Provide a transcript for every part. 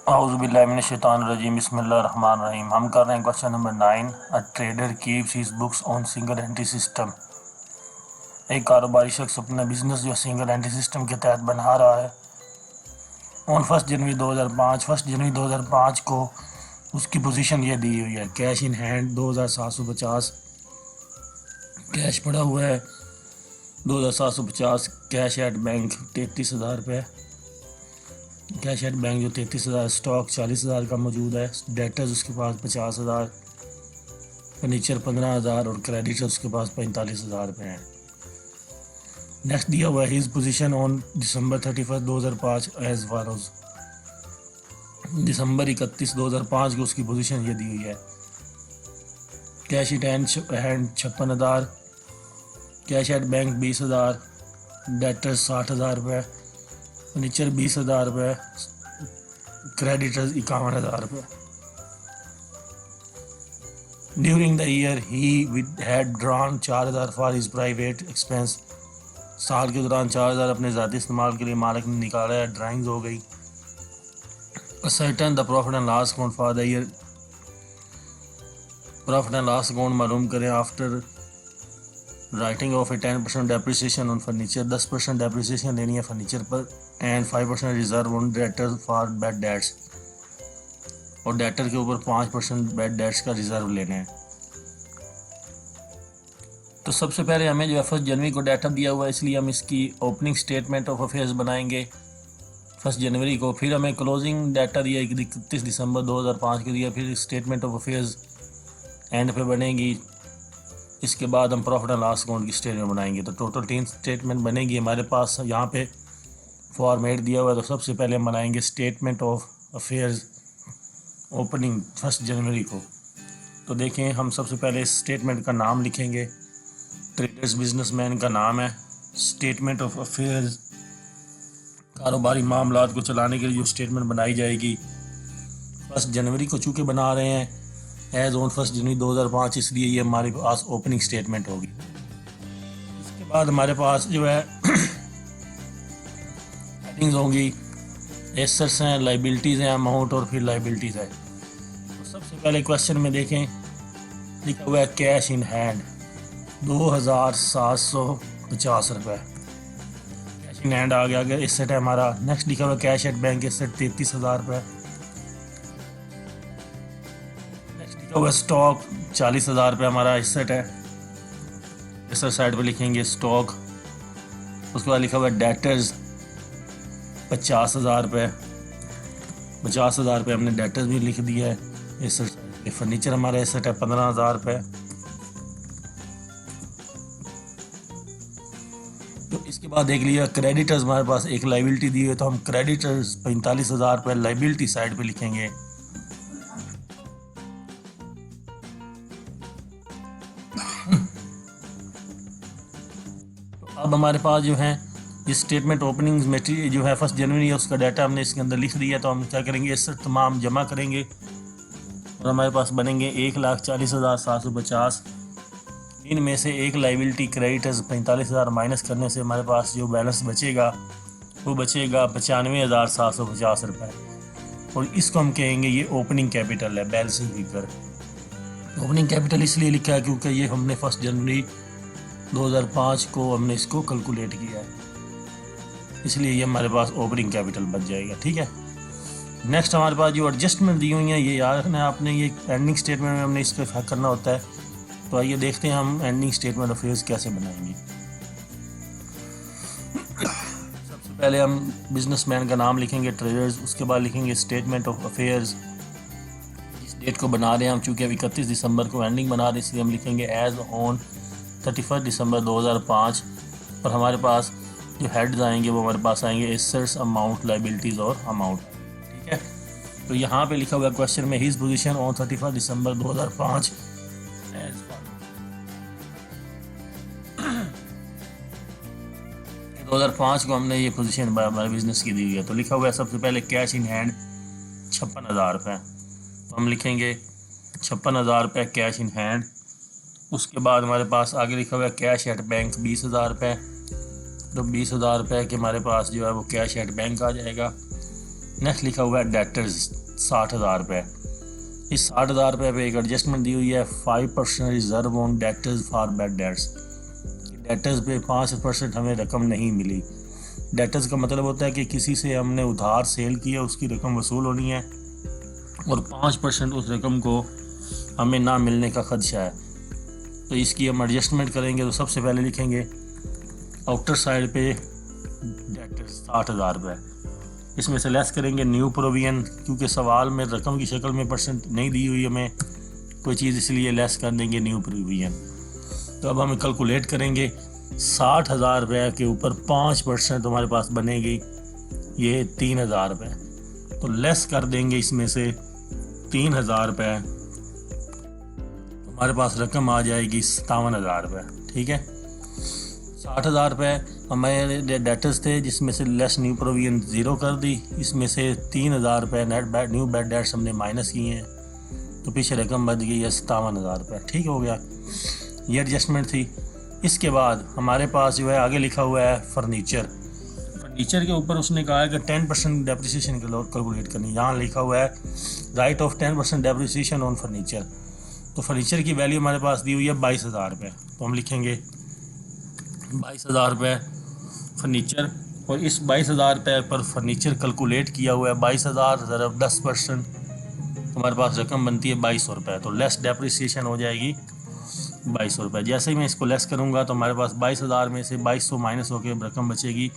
औज़ुबिल्लाहिमिनश्शैतानिर्रजीम बिस्मिल्लाहिर्रहमानिर्रहीम। हम कर रहे हैं question number 9। A trader keeps his books on single entry system. एक कारोबारी शख्स अपना बिजनेस जो सिंगल एंट्री सिस्टम के तहत बना रहा है। ऑन 1 जनवरी 2005 को उसकी पोजीशन ये दी हुई है। कैश इन हैंड 2750 कैश पड़ा हुआ है 2750। कैश एट बैंक 33,000 रुपये। कैश एट बैंक जो 33,000, स्टॉक 40,000 का मौजूद है। डेटर्स उसके पास 50,000, फर्नीचर 15,000 और क्रेडिटर्स उसके पास 45,000 रुपये हैं। नेक्स्ट दिया हुआ है his position on December 31 2005 as follows. दिसंबर 31 2005 को उसकी पोजीशन ये दी हुई है। Cash at hand 56,000, cash at bank 20,000, debtors 60,000 रुपये, फर्नीचर 20,000 रुपये, क्रेडिटर्स 51,000 रुपये। During the year he had drawn 4,000 for his private expense. साल के दौरान 4,000 अपने ज़ाती इस्तेमाल के लिए मालिक ने निकाला है। ड्राइंग्स हो गई। Certain the profit and loss account for the year. Profit and loss account मालूम करें after writing of A 10% depreciation on furniture. 10% depreciation लेनी है फर्नीचर पर and 5% reserve on debtor for bad debts. और डेटर के ऊपर 5% बैड डेट्स का reserve लेना है। तो सबसे पहले हमें जो है 1 जनवरी को डाटा दिया हुआ है, इसलिए हम इसकी ओपनिंग स्टेटमेंट ऑफ अफेयर्स बनाएंगे 1 जनवरी को। फिर हमें क्लोजिंग डाटा दिया 31 दिसंबर 2005 को दिया। फिर स्टेटमेंट ऑफ अफेयर्स एंड पे बनेगी। इसके बाद हम प्रॉफिट एंड लॉस अकाउंट की स्टेटमेंट बनाएंगे। तो टोटल 3 स्टेटमेंट बनेगी हमारे पास। यहाँ पे फॉर्मेट दिया हुआ है। तो सबसे पहले हम बनाएंगे स्टेटमेंट ऑफ अफेयर्स ओपनिंग 1 जनवरी को। तो देखें, हम सबसे पहले स्टेटमेंट का नाम लिखेंगे। ट्रेडर्स बिजनेसमैन का नाम है। स्टेटमेंट ऑफ अफेयर्स कारोबारी मामलात को चलाने के लिए जो स्टेटमेंट बनाई जाएगी 1 जनवरी को चूँकि बना रहे हैं एज ऑन 1 जनवरी 2005, इसलिए ये हमारे पास ओपनिंग स्टेटमेंट होगी। इसके बाद हमारे पास जो है हेडिंग्स होंगी। एसेट्स हैं, लाइबिलिटीज़ हैं, अमाउंट और फिर लाइबिलिटीज़ है। तो सबसे पहले क्वेश्चन में देखें, लिखा हुआ है कैश इन हैंड 2,750 रुपये। कैश इन हैंड आ गया। एसेट है हमारा। नेक्स्ट लिखा हुआ है कैश एट बैंक एसेट 33,000 रुपये। तो स्टॉक 40,000 रुपये हमारा एसेट है। एसेट साइड पे लिखेंगे स्टॉक। उसके बाद लिखा हुआ है डेटर्स 50,000 रुपये। 50,000 रुपये हमने डेटर्स भी लिख दिया है। एसेट फर्नीचर हमारा एसेट है 15,000 रुपये। तो इसके बाद देख लिया क्रेडिटर्स हमारे पास एक लाइबिलिटी दी है, तो हम क्रेडिटर्स 45,000 रुपये लाइबिलिटी साइड पे लिखेंगे। अब हमारे पास जो है ये स्टेटमेंट ओपनिंग मटेरियल जो है 1 जनवरी है, उसका डाटा हमने इसके अंदर लिख दिया। तो हम क्या करेंगे, इससे तमाम जमा करेंगे और हमारे पास बनेंगे 1,40,750। इनमें से एक लाइबिलिटी क्रेडिटर्स 45,000 माइनस करने से हमारे पास जो बैलेंस बचेगा वो बचेगा 95,750 रुपये। और इसको हम कहेंगे ये ओपनिंग कैपिटल है, बैलेंसिंग फिगर। ओपनिंग कैपिटल इसलिए लिखा है क्योंकि ये हमने 1 जनवरी 2005 को हमने इसको कैलकुलेट किया है, इसलिए ये हमारे पास ओपनिंग कैपिटल बच जाएगा। ठीक है। नेक्स्ट हमारे पास जो एडजस्टमेंट दी हुई है ये याद रखना है आपने। ये एंडिंग स्टेटमेंट में हमने इस पर करना होता है। तो आइए देखते हैं हम एंडिंग स्टेटमेंट ऑफ अफेयर्स कैसे बनाएंगे। सबसे पहले हम बिजनेसमैन का नाम लिखेंगे ट्रेडर्स। उसके बाद लिखेंगे स्टेटमेंट ऑफ अफेयर्स। इस डेट को बना रहे हैं हम, चूँकि अभी 31 दिसंबर को एंडिंग बना रहे हैं, इसलिए हम लिखेंगे एज ऑन 31 दिसंबर 2005। और हमारे पास जो हेड्स आएंगे वो हमारे पास आएंगे एसेट्स, अमाउंट, लाइबिलिटीज़ और अमाउंट। ठीक है। तो यहाँ पे लिखा हुआ क्वेश्चन में his position on 31 December 2005 as 2005 को हमने ये पोजीशन हमारे बिजनेस की दी हुई है। तो लिखा हुआ है सबसे पहले कैश इन हैंड 56,000 रुपये। तो हम लिखेंगे 56,000 रुपये कैश इन हैंड। उसके बाद हमारे पास आगे लिखा हुआ है कैश एट बैंक 20,000 रुपये। तो 20,000 रुपये के हमारे पास जो है वो कैश एट बैंक आ जाएगा। नेक्स्ट लिखा हुआ है डेटर्स 60,000 रुपये। इस 60,000 रुपये पे एक एडजस्टमेंट दी हुई है 5% reserve on debtors for bad debts. Debtors पे 5% हमें रकम नहीं मिली। डेटर्स का मतलब होता है कि किसी से हमने उधार सेल किया, उसकी रकम वसूल होनी है और 5% उस रकम को हमें ना मिलने का खदशा है। तो इसकी हम एडजस्टमेंट करेंगे। तो सबसे पहले लिखेंगे आउटर साइड पे डेटर्स 60,000 रुपये, इसमें से लेस करेंगे न्यू प्रोविजन, क्योंकि सवाल में रकम की शक्ल में परसेंट नहीं दी हुई हमें कोई चीज़, इसलिए लेस कर देंगे न्यू प्रोविजन। तो अब हम कैलकुलेट करेंगे 60,000 रुपये के ऊपर 5% हमारे पास बनेगी ये 3,000 रुपये। तो लेस कर देंगे इसमें से 3,000 रुपये, हमारे पास रकम आ जाएगी 57,000 रुपये। ठीक है, 60,000 रुपये हमारे डेटर्स थे, जिसमें से लेस न्यू प्रोविजन 0 कर दी, इसमें से 3,000 रुपये न्यू बैड डेट्स हमने माइनस किए हैं, तो पीछे रकम बच गई है 57,000 रुपये। ठीक हो गया, ये एडजस्टमेंट थी। इसके बाद हमारे पास जो है आगे लिखा हुआ है फर्नीचर के ऊपर उसने कहा है कि 10% डेप्रिसिएशन कैलकुलेट करनी। यहाँ लिखा हुआ है right of 10% depreciation on furniture. तो फर्नीचर की वैल्यू हमारे पास दी हुई है 22,000 रुपये। तो हम लिखेंगे 22,000 रुपये फर्नीचर, और इस 22,000 रुपये पर फर्नीचर कैलकुलेट किया हुआ है 22,000 ज़रब 10%, हमारे पास रकम बनती है 2,200 रुपये। तो लेस डेप्रिसिएशन हो जाएगी 2,200 रुपये। जैसे ही मैं इसको लेस करूँगा तो हमारे पास 22,000 में से 2,200 माइनस होकर रकम बचेगी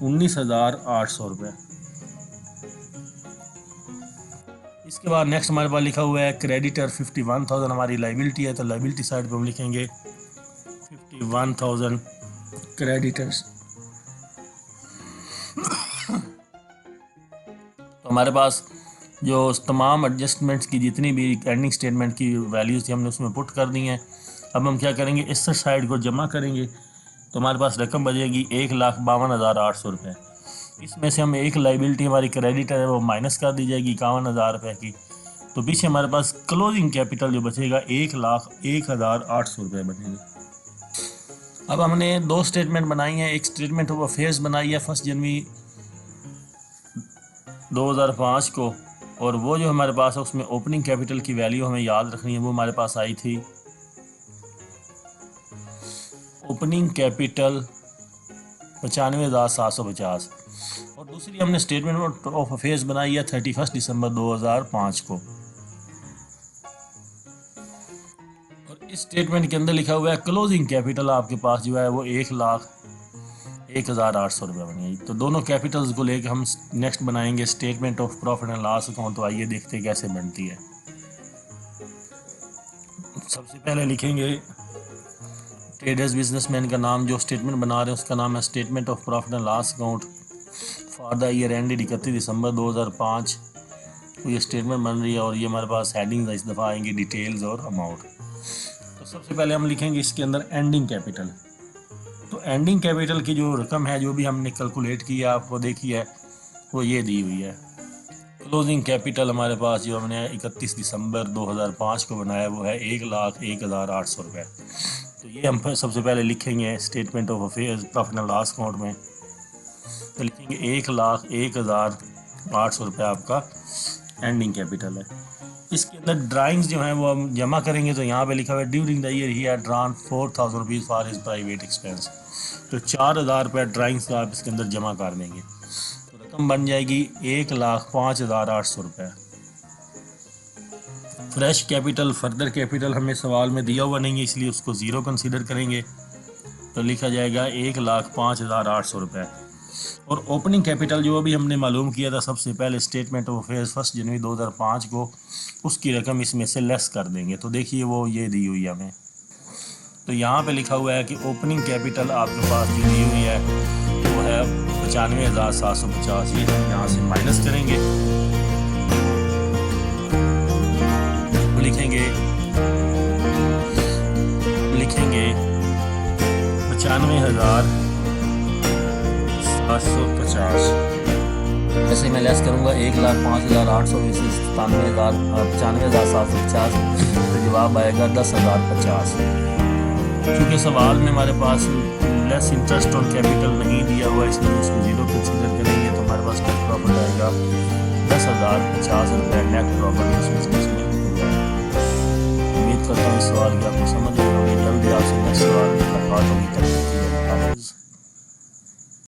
19,800 रुपये। इसके बाद नेक्स्ट हमारे पास लिखा हुआ है क्रेडिटर 51,000 हमारी लाइबिलिटी है। तो लाइबिलिटी साइड पे हम लिखेंगे 51,000 क्रेडिटर्स। तो हमारे पास जो तमाम एडजस्टमेंट्स की जितनी भी एंडिंग स्टेटमेंट की वैल्यूज़ थी हमने उसमें पुट कर दी हैं। अब हम क्या करेंगे, इस साइड को जमा करेंगे तो हमारे पास रकम बचेगी 1,52,800 रुपये। इसमें से हम एक लाइबिलिटी हमारी क्रेडिटर है वो माइनस कर दी जाएगी 51,000 रुपये की। तो पीछे हमारे पास क्लोजिंग कैपिटल जो बचेगा 1,01,800 रुपये बनेंगे। अब हमने दो स्टेटमेंट बनाई हैं, एक स्टेटमेंट ऑफ अफेयर्स बनाई है 1 जनवरी 2005 को, और वो जो हमारे पास है उसमें ओपनिंग कैपिटल की वैल्यू हमें याद रखनी है। वो हमारे पास आई थी ओपनिंग कैपिटल 95,750, और दूसरी हमने स्टेटमेंट ऑफ अफेयर्स बनाई है 31 दिसंबर 2005 को। और इस स्टेटमेंट के अंदर लिखा हुआ है क्लोजिंग कैपिटल आपके पास जो है वो 1,01,800 रुपये बनेगी। तो दोनों कैपिटल्स को लेकर हम नेक्स्ट बनाएंगे statement of profit and loss account. तो आइए देखते हैं कैसे बनती है। सबसे पहले लिखेंगे ट्रेडर्स बिजनेसमैन का नाम, जो स्टेटमेंट बना रहे हैं उसका नाम है statement of profit and loss account for the year ended 31 December 2005। तो ये स्टेटमेंट बन रही है और ये हमारे पास हेडिंग्स इस दफ़ा आएंगी डिटेल्स और अमाउंट। तो सबसे पहले हम लिखेंगे इसके अंदर एंडिंग कैपिटल। तो एंडिंग कैपिटल की जो रकम है जो भी हमने कैलकुलेट की है आपको देखी है वो ये दी हुई है। क्लोजिंग कैपिटल हमारे पास जो हमने 31 दिसंबर 2005 को बनाया वो है 1,01,800 रुपये। तो ये हम सबसे पहले लिखेंगे statement of affairs profit and loss account में। तो लिखेंगे 1,01,800 रुपये आपका एंडिंग कैपिटल है। इसके अंदर ड्राइंग्स जो हैं वो हम जमा करेंगे। तो यहाँ पे लिखा हुआ है during the year he had drawn 4,000 rupees for his private expense. तो 4,000 रुपये ड्राइंग्स का आप इसके अंदर जमा कर देंगे तो रकम बन जाएगी 1,05,800 रुपये। फ्रेश कैपिटल फर्दर कैपिटल हमें सवाल में दिया हुआ नहीं है इसलिए उसको ज़ीरो कंसीडर करेंगे। तो लिखा जाएगा 1,05,800 रुपये। और ओपनिंग कैपिटल जो अभी हमने मालूम किया था सबसे पहले स्टेटमेंट ऑफ अफेयर्स 1 जनवरी 2005 को, उसकी रकम इसमें से लेस कर देंगे। तो देखिए वो ये दी हुई है हमें। तो यहाँ पे लिखा हुआ है कि ओपनिंग कैपिटल आपके पास जो दी हुई है वो है 95,750। ये हम यहाँ से माइनस करेंगे, लिखेंगे 95,750। जैसे मैं लेस करूँगा 1,05,800 में से 95,750 तो जवाब आएगा 10,050। क्योंकि सवाल में हमारे पास लेस इंटरेस्ट ऑन कैपिटल नहीं दिया हुआ इसलिए उसको ज़ीरो कंसीडर करेंगे तो हमारे फर्स्ट ईयर प्रॉफिट आएगा 10,050 रुपये नेट प्रॉफिट इस बिजनेस में हो जाएगा। उम्मीद करता हूँ इस सवाल की आपको समझ आई होगी। जल्दी आपसे नेक्स्ट सवाल मुलाकात होगी।